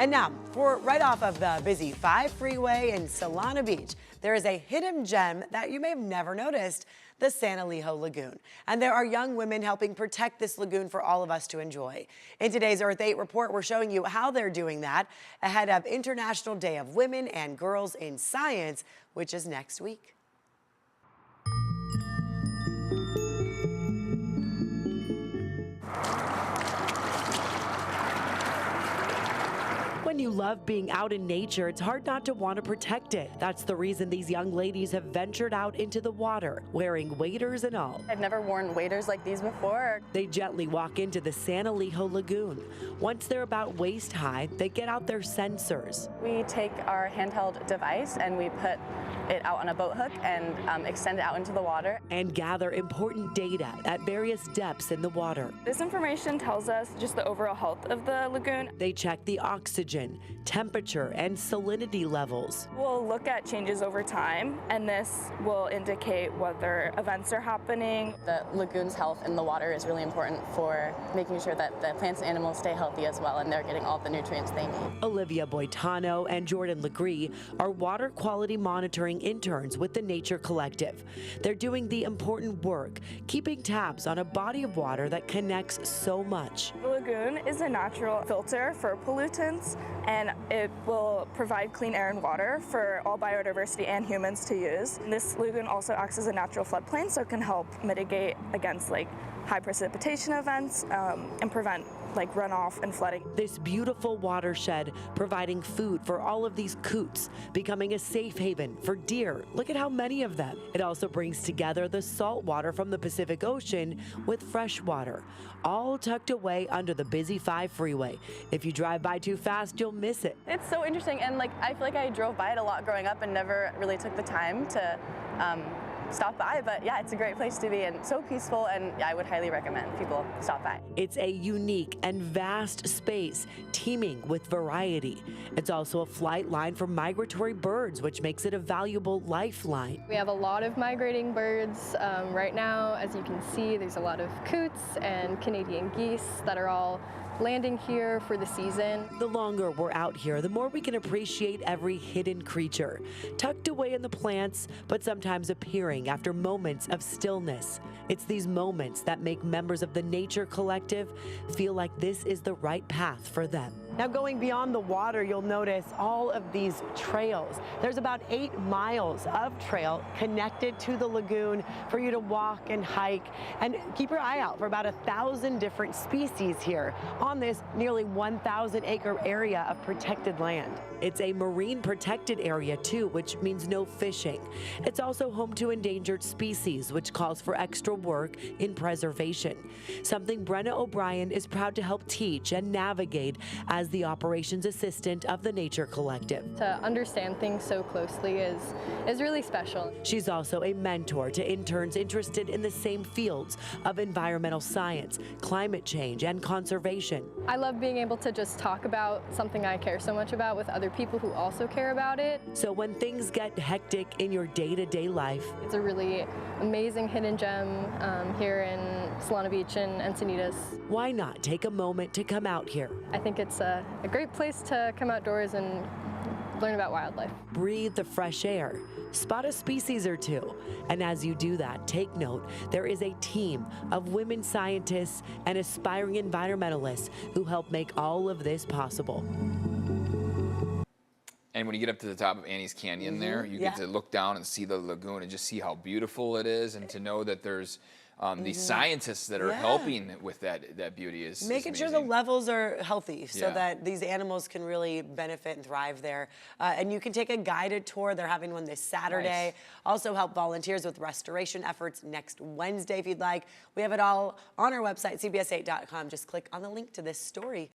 And now, for right off of the busy 5 freeway in Solana Beach, there is a hidden gem that you may have never noticed, the San Elijo Lagoon. And there are young women helping protect this lagoon for all of us to enjoy. In today's Earth 8 report, we're showing you how they're doing that ahead of International Day of Women and Girls in Science, which is next week. When you love being out in nature, it's hard not to want to protect it. That's the reason these young ladies have ventured out into the water, wearing waders and all. I've never worn waders like these before. They gently walk into the San Elijo Lagoon. Once they're about waist high, they get out their sensors. We take our handheld device and we put it out on a boat hook and extend it out into the water. And gather important data at various depths in the water. This information tells us just the overall health of the lagoon. They check the oxygen, temperature, and salinity levels. We'll look at changes over time, and this will indicate whether events are happening. The lagoon's health in the water is really important for making sure that the plants and animals stay healthy as well, and they're getting all the nutrients they need. Olivia Boitano and Jordan Legree are water quality monitoring interns with the Nature Collective. They're doing the important work, keeping tabs on a body of water that connects so much. The lagoon is a natural filter for pollutants, and it will provide clean air and water for all biodiversity and humans to use. This lagoon also acts as a natural floodplain, so it can help mitigate against high precipitation events and prevent runoff and flooding. This beautiful watershed providing food for all of these coots, becoming a safe haven for deer. Look at how many of them. It also brings together the salt water from the Pacific Ocean with fresh water, all tucked away under the busy 5 freeway. If you drive by too fast, you'll miss it. It's so interesting, and I feel like I drove by it a lot growing up and never really took the time to stop by, but yeah, it's a great place to be and so peaceful, and I would highly recommend people stop by. It's a unique and vast space teeming with variety. It's also a flight line for migratory birds, which makes it a valuable lifeline. We have a lot of migrating birds right now. As you can see, there's a lot of coots and Canadian geese that are all landing here for the season. The longer we're out here, the more we can appreciate every hidden creature, tucked away in the plants, but sometimes appearing after moments of stillness. It's these moments that make members of the Nature Collective feel like this is the right path for them. Now, going beyond the water, you'll notice all of these trails. There's about 8 miles of trail connected to the lagoon for you to walk and hike, and keep your eye out for about 1,000 different species here on this nearly 1,000-acre area of protected land. It's a marine protected area too, which means no fishing. It's also home to endangered species, which calls for extra work in preservation, something Brenna O'Brien is proud to help teach and navigate as the operations assistant of the Nature Collective. To understand things so closely is really special. She's also a mentor to interns interested in the same fields of environmental science, climate change, and conservation. I love being able to just talk about something I care so much about with other people who also care about it. So when things get hectic in your day-to-day life, it's a really amazing hidden gem here in Solana Beach and Encinitas. Why not take a moment to come out here? I think it's a great place to come outdoors and learn about wildlife. Breathe the fresh air, spot a species or two. And as you do that, take note, there is a team of women scientists and aspiring environmentalists who help make all of this possible. And when you get up to the top of Annie's Canyon there, you get to look down and see the lagoon and just see how beautiful it is, and to know that there's these scientists that are helping with that beauty is making sure the levels are healthy so that these animals can really benefit and thrive there. And you can take a guided tour. They're having one this Saturday. Nice. Also help volunteers with restoration efforts next Wednesday if you'd like. We have it all on our website, cbs8.com. Just click on the link to this story.